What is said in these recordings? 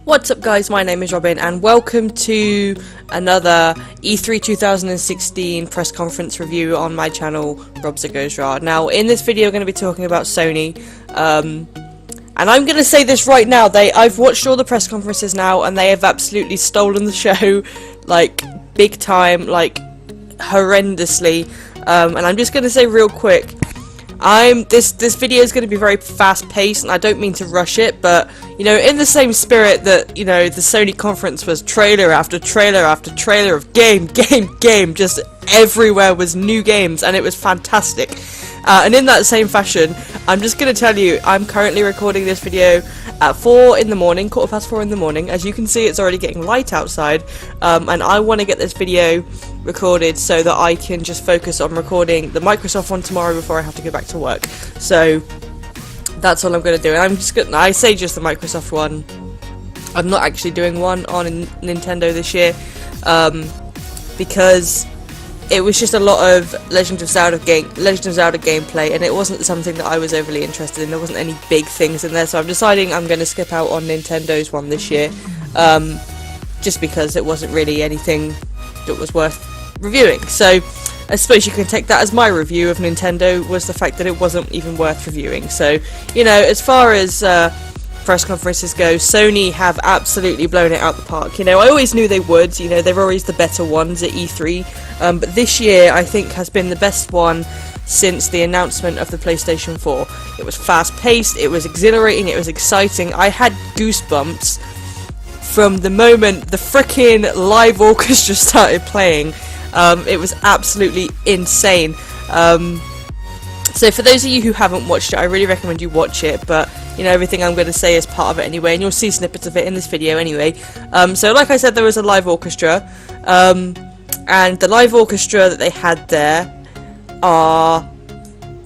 What's up guys, my name is Robin and welcome to another E3 2016 press conference review on my channel, RobzarrGoesRawr. Now in this video I'm going to be talking about Sony, and I'm going to say this right now, I've watched all the press conferences now and they have absolutely stolen the show, like big time, like horrendously, and I'm just going to say real quick, this video is going to be very fast-paced, and I don't mean to rush it, but, you know, in the same spirit that, you know, the Sony conference was trailer after trailer after trailer of game, just everywhere was new games, and it was fantastic. And in that same fashion, I'm just going to tell you, I'm currently recording this video at 4 in the morning, 4:15 in the morning. As you can see, it's already getting light outside, and I want to get this video recorded so that I can just focus on recording the Microsoft one tomorrow before I have to go back to work. So that's all I'm going to do. And I say just the Microsoft one. I'm not actually doing one on Nintendo this year, because it was just a lot of Legend of Zelda gameplay, and it wasn't something that I was overly interested in. There wasn't any big things in there, so I'm deciding I'm going to skip out on Nintendo's one this year, just because it wasn't really anything that was worth reviewing. So I suppose you can take that as my review of Nintendo, was the fact that it wasn't even worth reviewing. So, you know, as far as press conferences go, Sony have absolutely blown it out the park. You know, I always knew they would, you know, they're always the better ones at E3, but this year I think has been the best one since the announcement of the PlayStation 4. It was fast-paced, it was exhilarating, it was exciting. I had goosebumps from the moment the frickin' live orchestra started playing. It was absolutely insane. So for those of you who haven't watched it, I really recommend you watch it, but you know, everything I'm going to say is part of it anyway, and you'll see snippets of it in this video anyway. So like I said, there was a live orchestra, and the live orchestra that they had there are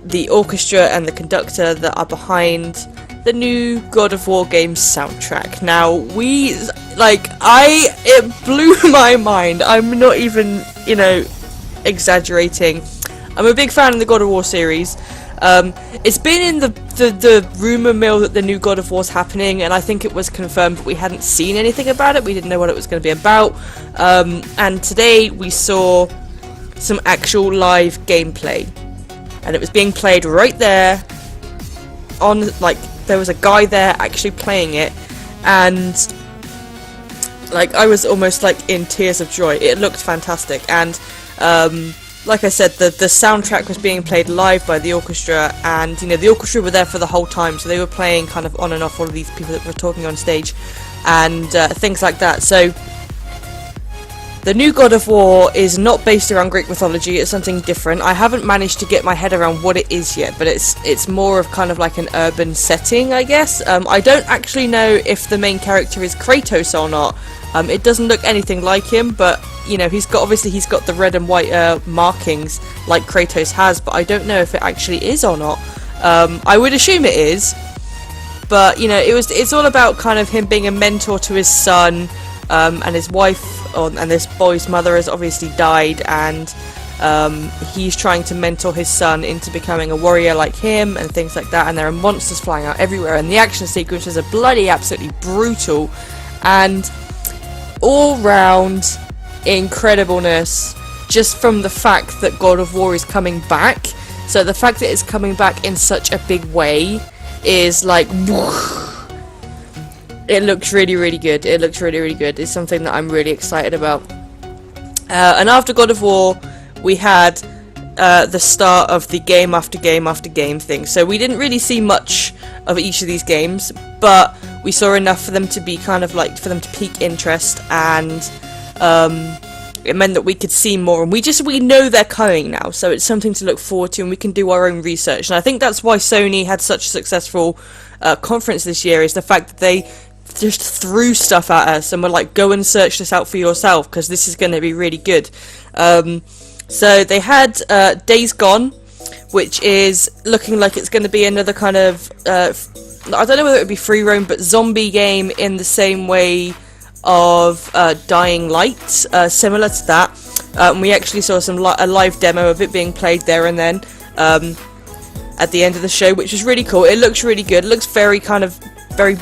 the orchestra and the conductor that are behind the new God of War game's soundtrack. Now, it blew my mind. I'm not even, you know, exaggerating. I'm a big fan of the God of War series. It's been in the rumour mill that the new God of War's happening, and I think it was confirmed, but we hadn't seen anything about it. We didn't know what it was going to be about. And today we saw some actual live gameplay, and it was being played right there on, like, there was a guy there actually playing it, and like I was almost like in tears of joy. It looked fantastic, and like I said, the soundtrack was being played live by the orchestra, and you know, the orchestra were there for the whole time, so they were playing kind of on and off all of these people that were talking on stage, and things like that. So the new God of War is not based around Greek mythology, it's something different. I haven't managed to get my head around what it is yet, but it's more of kind of like an urban setting, I guess. I don't actually know if the main character is Kratos or not. It doesn't look anything like him, but you know, he's got the red and white markings like Kratos has, but I don't know if it actually is or not. I would assume it is, but you know, it's all about kind of him being a mentor to his son, and his wife, and this boy's mother has obviously died, and he's trying to mentor his son into becoming a warrior like him and things like that, and there are monsters flying out everywhere, and the action sequences are bloody absolutely brutal, and all round incredibleness just from the fact that God of War is coming back. So the fact that it's coming back in such a big way is like, it looks really, really good. It looks really, really good. It's something that I'm really excited about. And after God of War, we had the start of the game after game after game thing. So we didn't really see much of each of these games, but we saw enough for them to be kind of like, for them to pique interest, and it meant that we could see more, and we know they're coming now, so it's something to look forward to, and we can do our own research. And I think that's why Sony had such a successful conference this year, is the fact that they just threw stuff at us and were like, go and search this out for yourself, because this is going to be really good. So they had Days Gone, which is looking like it's going to be another kind of I don't know whether it would be free roam, but zombie game in the same way of Dying Light, similar to that. And we actually saw a live demo of it being played there and then at the end of the show, which was really cool. It looks really good. It looks very kind of very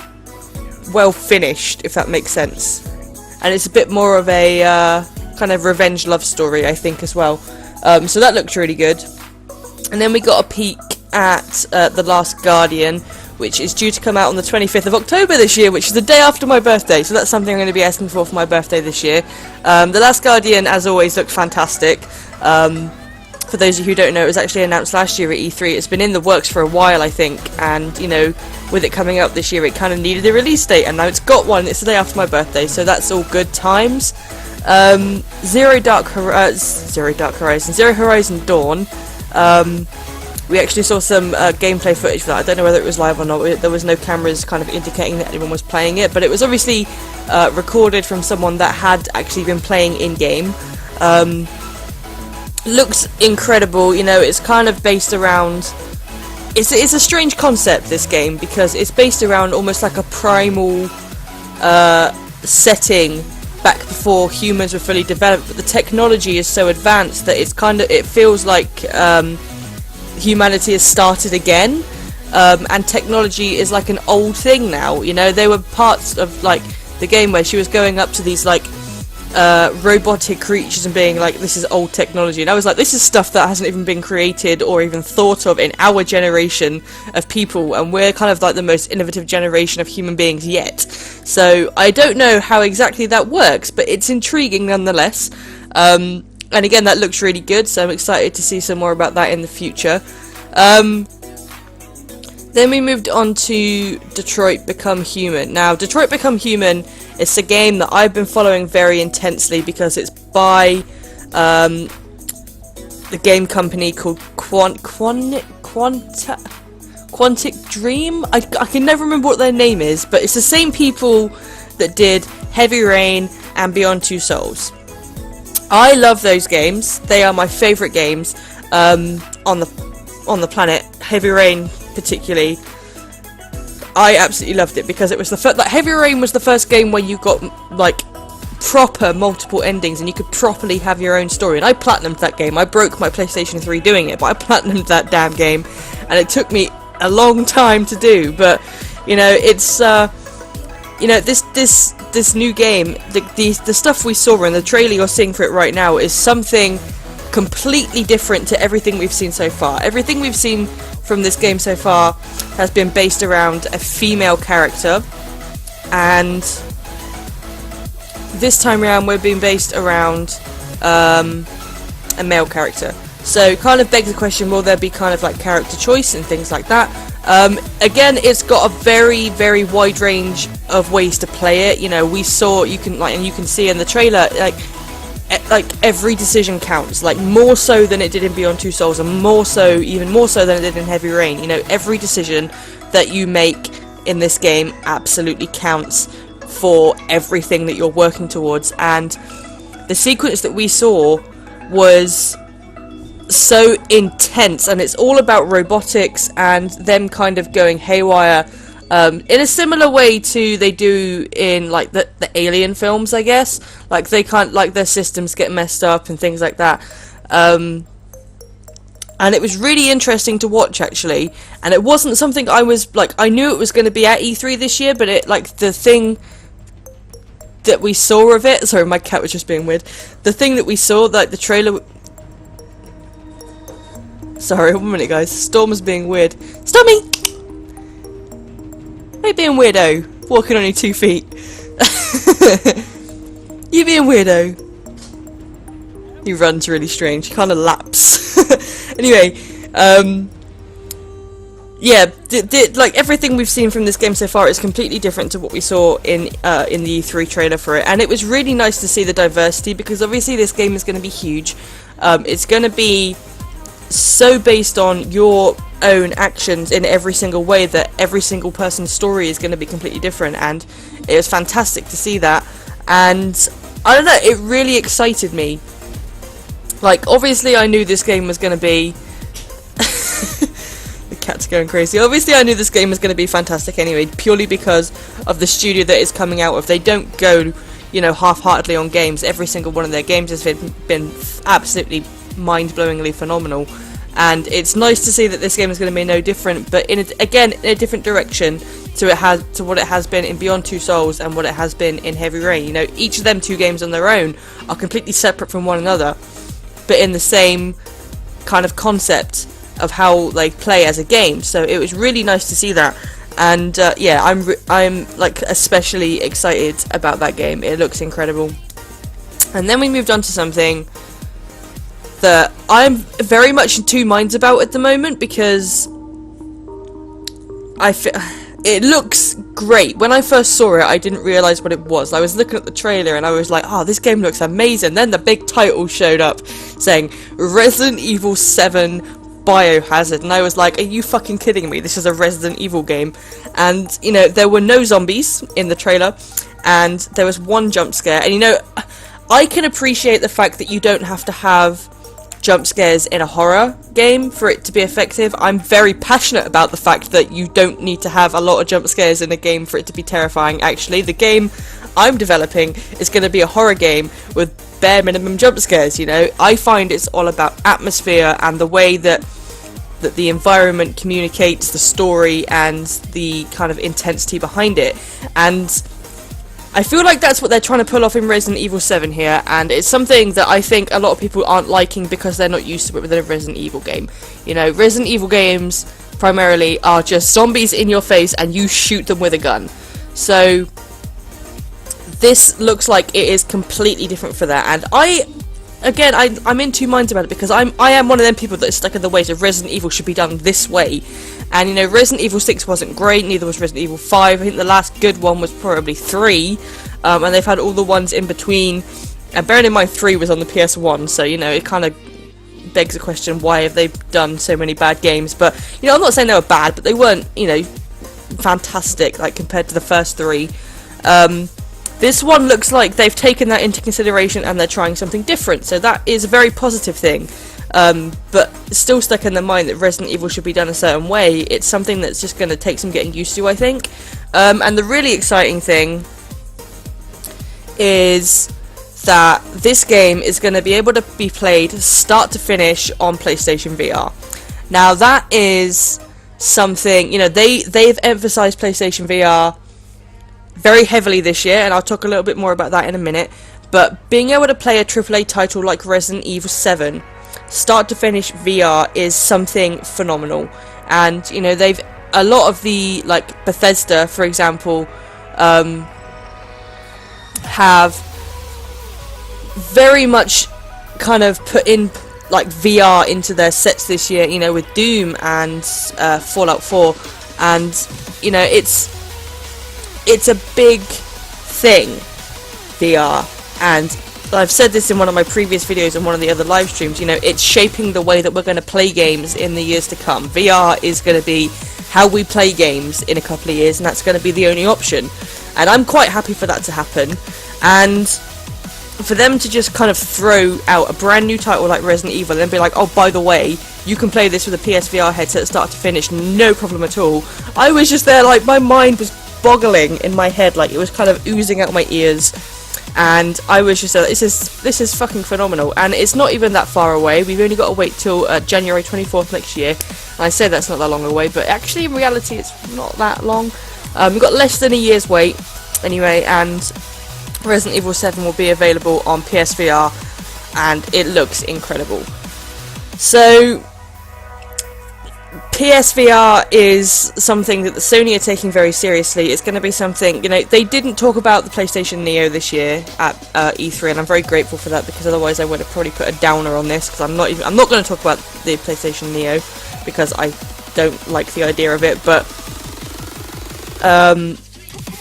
well finished, if that makes sense. And it's a bit more of a kind of revenge love story, I think, as well. So that looked really good. And then we got a peek at The Last Guardian, which is due to come out on the 25th of October this year, which is the day after my birthday, so that's something I'm going to be asking for my birthday this year. The Last Guardian, as always, looked fantastic. For those of you who don't know, it was actually announced last year at E3. It's been in the works for a while, I think, and, you know, with it coming out this year, it kind of needed a release date, and now it's got one. It's the day after my birthday, so that's all good times. Zero Horizon Dawn. We actually saw some gameplay footage for that. I don't know whether it was live or not. There was no cameras kind of indicating that anyone was playing it, but it was obviously recorded from someone that had actually been playing in-game. Looks incredible, you know, it's kind of based around... It's a strange concept, this game, because it's based around almost like a primal setting back before humans were fully developed, but the technology is so advanced that it feels like humanity has started again, and technology is like an old thing now. You know, there were parts of like the game where she was going up to these like robotic creatures and being like, this is old technology, and I was like, this is stuff that hasn't even been created or even thought of in our generation of people, and we're kind of like the most innovative generation of human beings yet. So I don't know how exactly that works, but it's intriguing nonetheless. And again, that looks really good, so I'm excited to see some more about that in the future. Then we moved on to Detroit Become Human. Now, Detroit Become Human is a game that I've been following very intensely because it's by the game company called Quantic Dream? I can never remember what their name is, but it's the same people that did Heavy Rain and Beyond Two Souls. I love those games. They are my favourite games on the planet. Heavy Rain particularly, I absolutely loved it because it was the first. Like, Heavy Rain was the first game where you got like proper multiple endings and you could properly have your own story. And I platinumed that game. I broke my PlayStation 3 doing it, but I platinumed that damn game, and it took me a long time to do. But you know, it's you know, this new game, the stuff we saw in the trailer you're seeing for it right now is something completely different to everything we've seen so far. Everything we've seen from this game so far has been based around a female character, and this time around we're being based around a male character. So it kind of begs the question, will there be kind of like character choice and things like that? Again, it's got a very, very wide range of ways to play it. You know, you can see in the trailer, like every decision counts, like more so than it did in Beyond Two Souls, and even more so than it did in Heavy Rain. You know, every decision that you make in this game absolutely counts for everything that you're working towards, and the sequence that we saw was so intense, and it's all about robotics and them kind of going haywire in a similar way to they do in like the Alien films, I guess. Like they can't, like their systems get messed up and things like that. And it was really interesting to watch, actually. And it wasn't something I was like, I knew it was going to be at E3 this year, but it, like, the thing that we saw of it, sorry, my cat was just being weird. The thing that we saw, like the trailer. Sorry, 1 minute, guys. Storm is being weird. Stormy! Hey, being weirdo. Walking on your 2 feet. You being weirdo. He runs really strange. He kind of laps. Anyway, yeah, like everything we've seen from this game so far is completely different to what we saw in the E3 trailer for it, and it was really nice to see the diversity, because obviously this game is going to be huge. It's going to be so based on your own actions in every single way that every single person's story is going to be completely different, and it was fantastic to see that. And I don't know, it really excited me. Like, obviously I knew this game was going to be the cat's going crazy. Obviously I knew this game was going to be fantastic anyway, purely because of the studio that it's coming out of. They don't go, you know, half-heartedly on games. Every single one of their games has been absolutely mind-blowingly phenomenal. and it's nice to see that this game is going to be no different, but in a different direction to what it has been in Beyond Two Souls and what it has been in Heavy Rain. You know, each of them two games on their own are completely separate from one another, but in the same kind of concept of how they play as a game. So it was really nice to see that, and yeah, I'm like especially excited about that game. It looks incredible. And then we moved on to something that I'm very much in two minds about at the moment, because it looks great. When I first saw it, I didn't realise what it was. I was looking at the trailer and I was like, oh, this game looks amazing. Then the big title showed up saying Resident Evil 7 Biohazard, and I was like, are you fucking kidding me? This is a Resident Evil game. And, you know, there were no zombies in the trailer, and there was one jump scare. And, you know, I can appreciate the fact that you don't have to have jump scares in a horror game for it to be effective. I'm very passionate about the fact that you don't need to have a lot of jump scares in a game for it to be terrifying. Actually, the game I'm developing is going to be a horror game with bare minimum jump scares. You know, I find it's all about atmosphere and the way that the environment communicates the story and the kind of intensity behind it, and I feel like that's what they're trying to pull off in Resident Evil 7 here, and it's something that I think a lot of people aren't liking because they're not used to it within a Resident Evil game. You know, Resident Evil games primarily are just zombies in your face and you shoot them with a gun. So this looks like it is completely different for that, and I'm in two minds about it, because I am one of them people that is stuck in the ways of Resident Evil should be done this way. And, you know, Resident Evil 6 wasn't great, neither was Resident Evil 5. I think the last good one was probably 3, and they've had all the ones in between. And bearing in mind 3 was on the PS1, so, you know, it kind of begs the question, why have they done so many bad games? But, you know, I'm not saying they were bad, but they weren't, you know, fantastic, like, compared to the first 3. This one looks like they've taken that into consideration and they're trying something different, so that is a very positive thing. But still stuck in the mind that Resident Evil should be done a certain way. It's something that's just going to take some getting used to, I think. And the really exciting thing is that this game is going to be able to be played start to finish on PlayStation VR. Now that is something, you know, they've emphasized PlayStation VR very heavily this year, and I'll talk a little bit more about that in a minute. But being able to play a AAA title like Resident Evil 7 start to finish VR is something phenomenal. And, you know, a lot of the, like, Bethesda, for example, have very much kind of put in, like, VR into their sets this year, you know, with Doom and Fallout 4, and, you know, it's a big thing, VR, and I've said this in one of my previous videos and one of the other live streams, you know, it's shaping the way that we're going to play games in the years to come. VR is going to be how we play games in a couple of years, and that's going to be the only option. And I'm quite happy for that to happen, and for them to just kind of throw out a brand new title like Resident Evil and then be like, oh, by the way, you can play this with a PSVR headset start to finish, no problem at all. I was just there, like, my mind was boggling in my head, like it was kind of oozing out my ears. And I was just this is fucking phenomenal, and it's not even that far away. We've only got to wait till January 24th next year. And I say that's not that long away, but actually in reality it's not that long. We've got less than a year's wait anyway, and Resident Evil 7 will be available on PSVR, and it looks incredible. So PSVR is something that the Sony are taking very seriously. It's going to be something, you know, they didn't talk about the PlayStation Neo this year at E3, and I'm very grateful for that, because otherwise I would have probably put a downer on this, because I'm not going to talk about the PlayStation Neo because I don't like the idea of it, but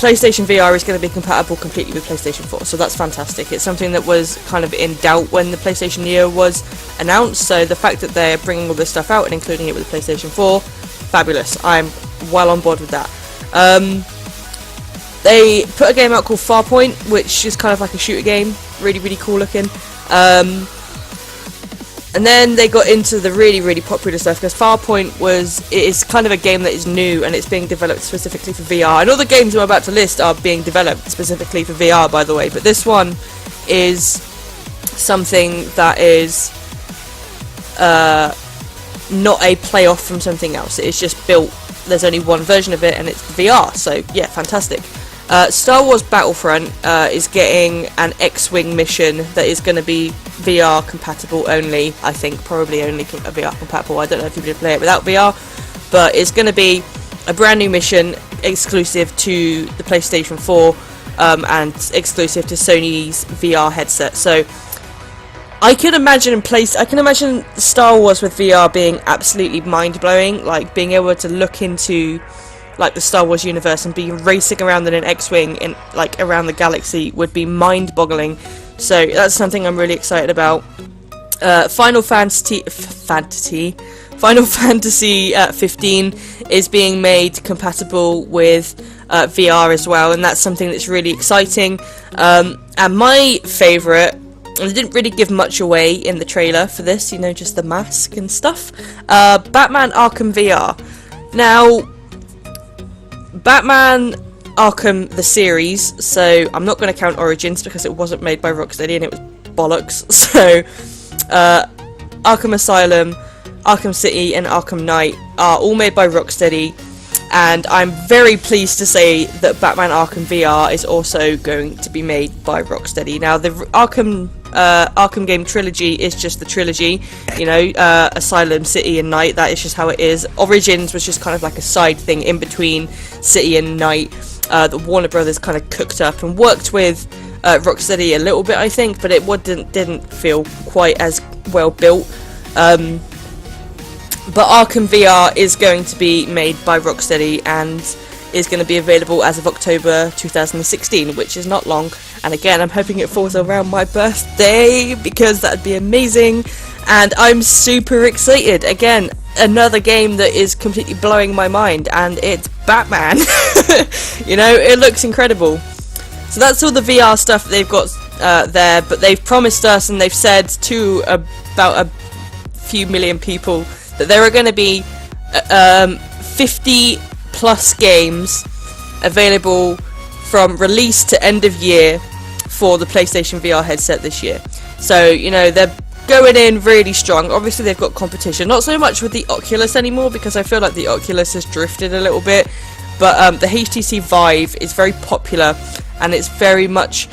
PlayStation VR is going to be compatible completely with PlayStation 4, so that's fantastic. It's something that was kind of in doubt when the PlayStation Neo was announced, so the fact that they're bringing all this stuff out and including it with the PlayStation 4, fabulous. I'm well on board with that. They put a game out called Farpoint, which is kind of like a shooter game, really, really cool looking. And then they got into the really, really popular stuff, because Farpoint is kind of a game that is new, and it's being developed specifically for VR. And all the games I'm about to list are being developed specifically for VR, by the way, but this one is something that is not a playoff from something else. It is just built, there's only one version of it, and it's VR, so yeah, fantastic. Star Wars Battlefront is getting an X-Wing mission that is going to be VR compatible only. I think probably only VR compatible. I don't know if you can play it without VR, but it's going to be a brand new mission exclusive to the PlayStation 4 and exclusive to Sony's VR headset. So I can imagine Star Wars with VR being absolutely mind-blowing, like being able to look into like the Star Wars universe and be racing around in an X-Wing in like around the galaxy would be mind-boggling. So that's something I'm really excited about. Final Fantasy 15 is being made compatible with VR as well, and that's something that's really exciting. And my favourite, and they didn't really give much away in the trailer for this, you know, just the mask and stuff. Batman Arkham VR. Now, Batman Arkham the series, so I'm not going to count Origins because it wasn't made by Rocksteady and it was bollocks. So, Arkham Asylum, Arkham City, and Arkham Knight are all made by Rocksteady, and I'm very pleased to say that Batman Arkham VR is also going to be made by Rocksteady. Now, the Arkham game trilogy is just the trilogy, you know, Asylum, City, and Night. That is just how it is. Origins was just kind of like a side thing in between City and Night that Warner Brothers kind of cooked up and worked with Rocksteady a little bit, I think, but it didn't feel quite as well built. But Arkham VR is going to be made by Rocksteady and is going to be available as of October 2016, which is not long. And again, I'm hoping it falls around my birthday because that'd be amazing. And I'm super excited. Again, another game that is completely blowing my mind, and it's Batman. You know, it looks incredible. So that's all the VR stuff that they've got there, but they've promised us and they've said to about a few million people that there are going to be 50 plus games available from release to end of year for the PlayStation VR headset this year. So, you know, they're going in really strong. Obviously they've got competition, not so much with the Oculus anymore because I feel like the Oculus has drifted a little bit, but the HTC Vive is very popular and it's very much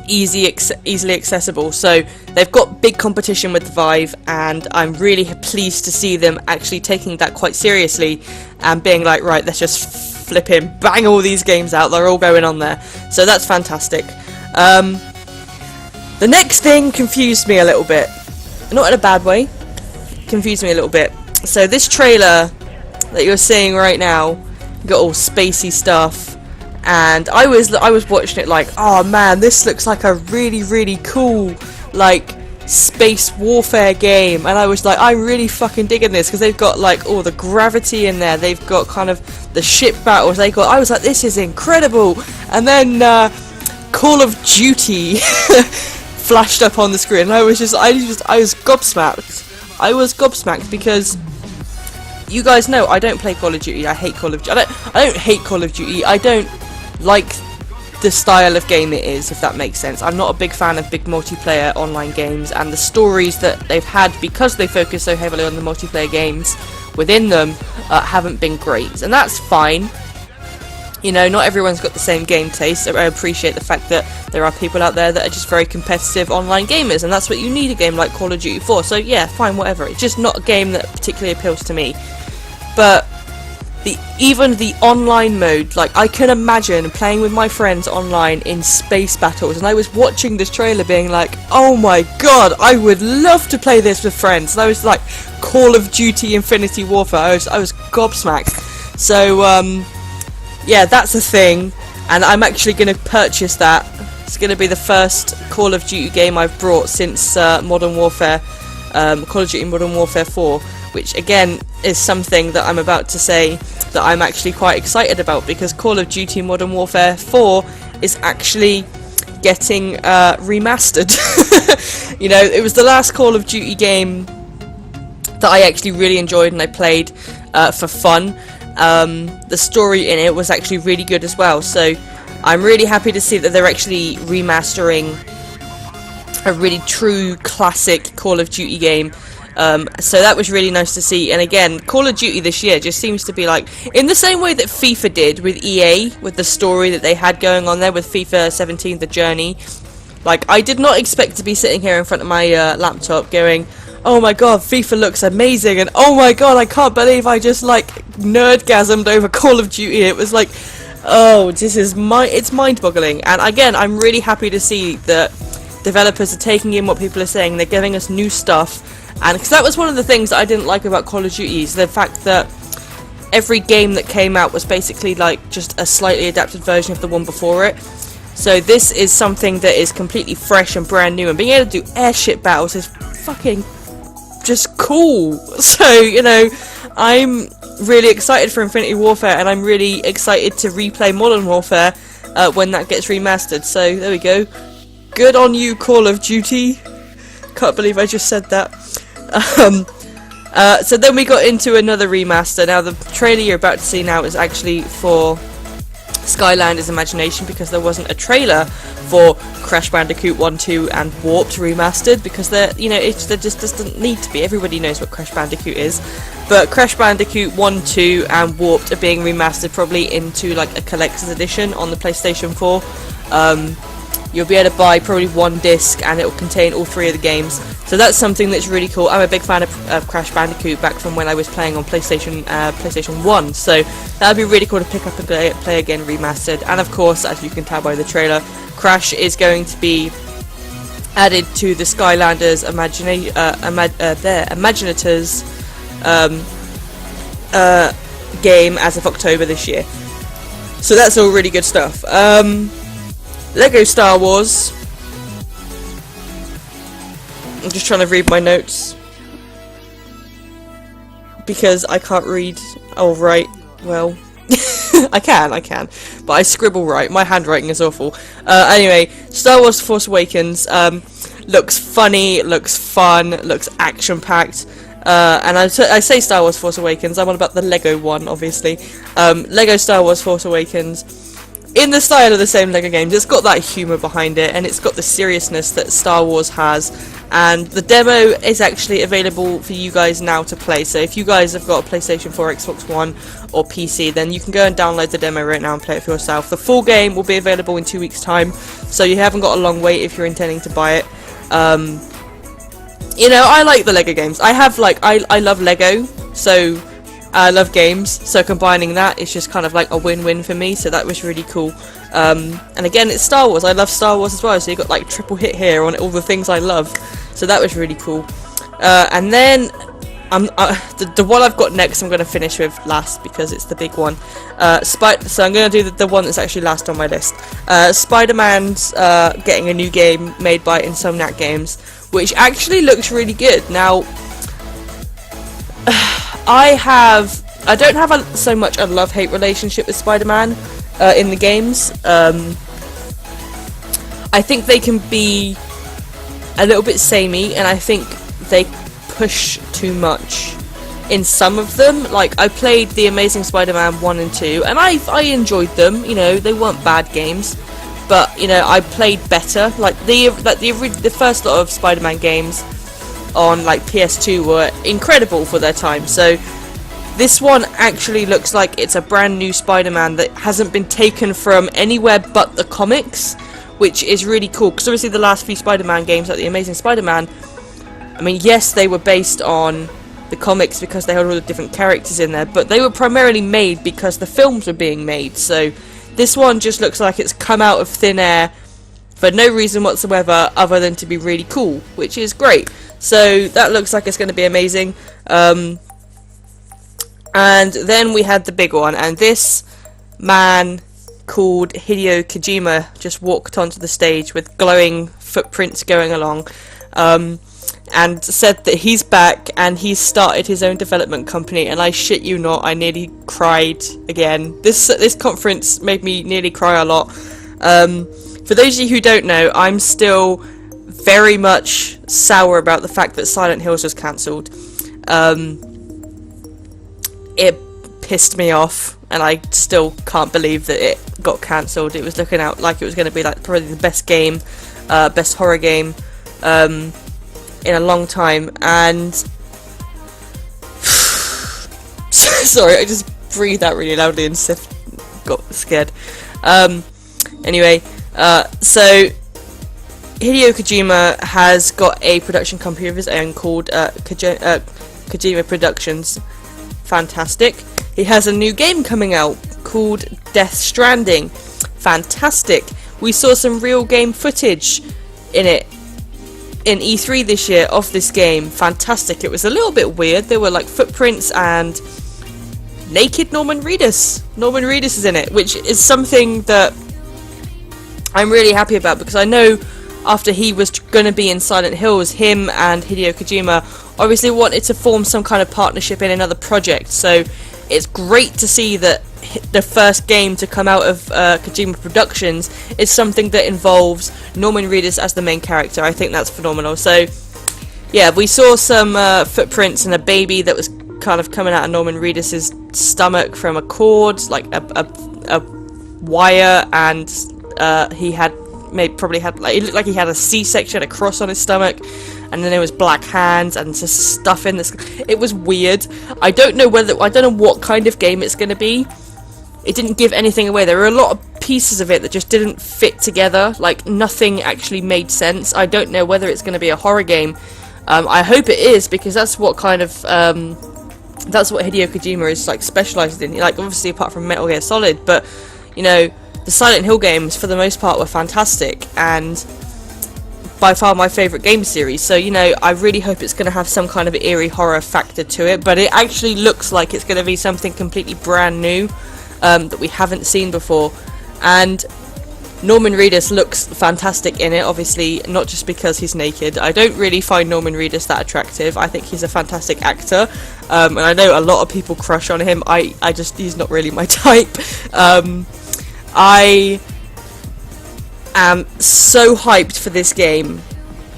easily accessible. So they've got big competition with the Vive, and I'm really pleased to see them actually taking that quite seriously and being like, right, let's just flip in, bang all these games out, they're all going on there. So that's fantastic. The next thing confused me a little bit, not in a bad way, confused me a little bit. So this trailer that you're seeing right now got all spacey stuff, and I was watching it like, oh man, this looks like a really cool like space warfare game, and I was like, I'm really fucking digging this because they've got like all the gravity in there, they've got kind of the ship battles, I was like, this is incredible. And then Call of Duty flashed up on the screen, and I was gobsmacked because you guys know I don't play Call of Duty. I hate Call of Duty. I don't hate Call of Duty. I don't like the style of game it is, if that makes sense. I'm not a big fan of big multiplayer online games, and the stories that they've had, because they focus so heavily on the multiplayer games within them, haven't been great, and that's fine. You know, not everyone's got the same game taste. I appreciate the fact that there are people out there that are just very competitive online gamers, and that's what you need a game like Call of Duty for. So yeah, fine, whatever. It's just not a game that particularly appeals to me. But even the online mode, like, I can imagine playing with my friends online in space battles, and I was watching this trailer being like, oh my god, I would love to play this with friends. And I was like, Call of Duty Infinity Warfare, I was gobsmacked. So yeah, that's a thing, and I'm actually going to purchase that. It's going to be the first Call of Duty game I've brought since Modern Warfare, Call of Duty Modern Warfare 4, which again is something that I'm about to say that I'm actually quite excited about, because Call of Duty Modern Warfare 4 is actually getting remastered. You know, it was the last Call of Duty game that I actually really enjoyed and I played for fun. The story in it was actually really good as well, so I'm really happy to see that they're actually remastering a really true classic Call of Duty game So that was really nice to see. And again, Call of Duty this year just seems to be like, in the same way that FIFA did with EA, with the story that they had going on there with FIFA 17, The Journey. Like, I did not expect to be sitting here in front of my laptop going, oh my god, FIFA looks amazing, and oh my god, I can't believe I just, like, nerdgasmed over Call of Duty. It was like, oh, it's mind-boggling. And again, I'm really happy to see that developers are taking in what people are saying. They're giving us new stuff, and because that was one of the things that I didn't like about Call of Duty, is the fact that every game that came out was basically like just a slightly adapted version of the one before it. So this is something that is completely fresh and brand new, and being able to do airship battles is fucking just cool. So, you know, I'm really excited for Infinity Warfare, and I'm really excited to replay Modern Warfare when that gets remastered. So there we go. Good on you, Call of Duty. Can't believe I just said that. So then we got into another remaster. Now the trailer you're about to see now is actually for Skylanders Imagination, because there wasn't a trailer for Crash Bandicoot 1, 2 and Warped remastered, because there just doesn't need to be. Everybody knows what Crash Bandicoot is. But Crash Bandicoot 1, 2 and Warped are being remastered probably into like a collector's edition on the PlayStation 4. You'll be able to buy probably one disc, and it will contain all three of the games. So that's something that's really cool. I'm a big fan of Crash Bandicoot back from when I was playing on PlayStation 1. So that would be really cool to pick up and play again remastered. And of course, as you can tell by the trailer, Crash is going to be added to the Skylanders Imaginators game as of October this year. So that's all really good stuff. Lego Star Wars. I'm just trying to read my notes because I can't read. Oh, right. Well, I can, but I scribble right. My handwriting is awful. Anyway, Star Wars: Force Awakens looks funny, looks fun, looks action-packed. And I say Star Wars: Force Awakens. I'm on about the Lego one, obviously. Lego Star Wars: Force Awakens. In the style of the same LEGO games, it's got that humour behind it, and it's got the seriousness that Star Wars has, and the demo is actually available for you guys now to play. So if you guys have got a PlayStation 4, Xbox One or PC, then you can go and download the demo right now and play it for yourself. The full game will be available in 2 weeks' time, so you haven't got a long wait if you're intending to buy it. You know, I like the LEGO games. I love LEGO, so I love games, so combining that is just kind of like a win-win for me, so that was really cool. And again, it's Star Wars. I love Star Wars as well, so you got like triple hit here on all the things I love, so that was really cool. And then the one I've got next I'm going to finish with last, because it's the big one. So I'm going to do the one that's actually last on my list. Spider-Man's getting a new game made by Insomniac Games, which actually looks really good. Now, I don't have so much a love-hate relationship with Spider-Man in the games. I think they can be a little bit samey, and I think they push too much in some of them. Like, I played The Amazing Spider-Man 1 and 2, and I enjoyed them. You know, they weren't bad games, but, you know, I played better. Like, the first lot of Spider-Man games on like PS2 were incredible for their time. So this one actually looks like it's a brand new Spider-Man that hasn't been taken from anywhere but the comics, which is really cool, because obviously the last few Spider-Man games, like The Amazing Spider-Man, I mean, yes, they were based on the comics because they had all the different characters in there, but they were primarily made because the films were being made. So this one just looks like it's come out of thin air for no reason whatsoever other than to be really cool, which is great. So that looks like it's going to be amazing. And then we had the big one, and this man called Hideo Kojima just walked onto the stage with glowing footprints going along, and said that he's back and he's started his own development company, and I shit you not, I nearly cried again. This conference made me nearly cry a lot. For those of you who don't know, I'm still very much sour about the fact that Silent Hills was cancelled. It pissed me off, and I still can't believe that it got cancelled. It was looking out like it was going to be like probably the best game, best horror game in a long time, and Sorry, I just breathed out really loudly and got scared. Anyway, so Hideo Kojima has got a production company of his own called Kojima Productions. Fantastic. He has a new game coming out called Death Stranding. Fantastic. We saw some real game footage in it in E3 this year of this game. Fantastic. It was a little bit weird. There were like footprints and naked Norman Reedus. Norman Reedus is in it, which is something that I'm really happy about, because I know after he was going to be in Silent Hills, him and Hideo Kojima obviously wanted to form some kind of partnership in another project. So it's great to see that the first game to come out of Kojima Productions is something that involves Norman Reedus as the main character. I think that's phenomenal. So yeah, we saw some footprints and a baby that was kind of coming out of Norman Reedus's stomach from a cord, like a wire, and he had probably had, like, it looked like he had a C-section, a cross on his stomach, and then there was black hands and just stuff in this. It was weird. I don't know what kind of game it's going to be. It didn't give anything away. There were a lot of pieces of it that just didn't fit together. Like, nothing actually made sense. I don't know whether it's going to be a horror game. I hope it is, because that's what kind of that's what Hideo Kojima is like specialized in. Like, obviously apart from Metal Gear Solid, but you know, the Silent Hill games for the most part were fantastic and by far my favourite game series. So, you know, I really hope it's going to have some kind of eerie horror factor to it, but it actually looks like it's going to be something completely brand new that we haven't seen before. And Norman Reedus looks fantastic in it, obviously, not just because he's naked. I don't really find Norman Reedus that attractive. I think he's a fantastic actor, and I know a lot of people crush on him. He's not really my type. I am so hyped for this game,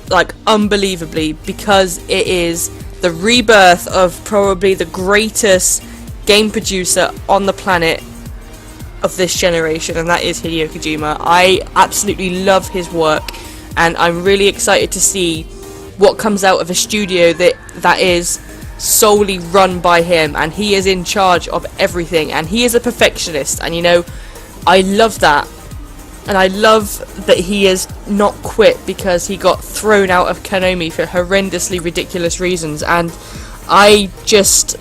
like, unbelievably, because it is the rebirth of probably the greatest game producer on the planet of this generation, and that is Hideo Kojima. I absolutely love his work, and I'm really excited to see what comes out of a studio that is solely run by him, and he is in charge of everything, and he is a perfectionist, and you know, I love that. And I love that he has not quit because he got thrown out of Konami for horrendously ridiculous reasons, and I just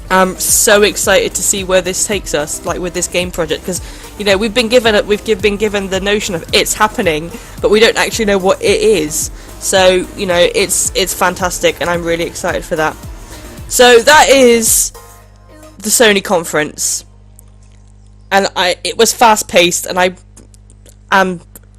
am so excited to see where this takes us, like with this game project, because you know, we've been given the notion of it's happening, but we don't actually know what it is. So, you know, it's fantastic, and I'm really excited for that. So that is the Sony conference, and it was fast paced, and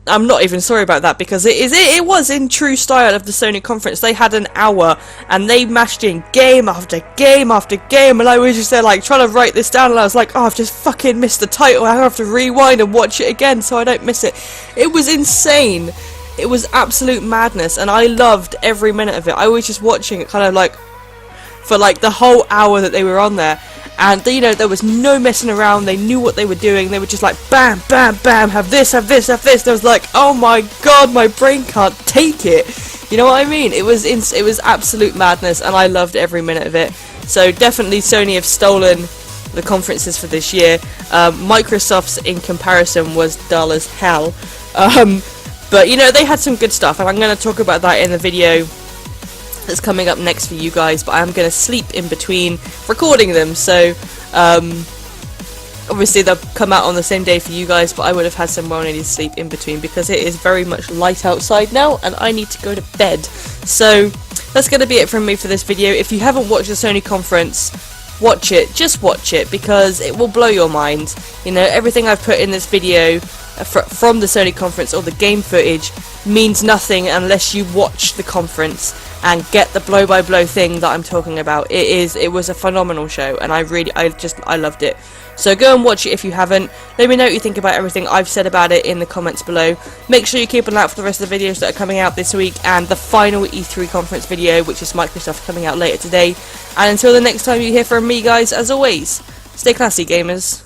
I'm not even sorry about that, because it was in true style of the Sony conference. They had an hour and they mashed in game after game after game, and I was just there like trying to write this down, and I was like, oh, I've just fucking missed the title. I have to rewind and watch it again so I don't miss it. It was insane. It was absolute madness, and I loved every minute of it. I was just watching it kind of like for like the whole hour that they were on there. And, you know, there was no messing around. They knew what they were doing. They were just like, bam, bam, bam, have this, have this, have this. And I was like, oh my god, my brain can't take it. You know what I mean? It was absolute madness, and I loved every minute of it. So definitely Sony have stolen the conferences for this year. Microsoft's, in comparison, was dull as hell. But, you know, they had some good stuff, and I'm going to talk about that in the video that's coming up next for you guys, but I'm going to sleep in between recording them, so obviously they'll come out on the same day for you guys, but I would have had some well-needed sleep in between, because it is very much light outside now, and I need to go to bed. So that's going to be it from me for this video. If you haven't watched the Sony conference, watch it, just watch it, because it will blow your mind. You know, everything I've put in this video from the Sony conference, or the game footage, means nothing unless you watch the conference and get the blow-by-blow thing that I'm talking about. It was a phenomenal show, and I loved it. So go and watch it if you haven't. Let me know what you think about everything I've said about it in the comments below. Make sure you keep an eye out for the rest of the videos that are coming out this week, and the final E3 conference video, which is Microsoft, coming out later today. And until the next time you hear from me, guys, as always, stay classy, gamers.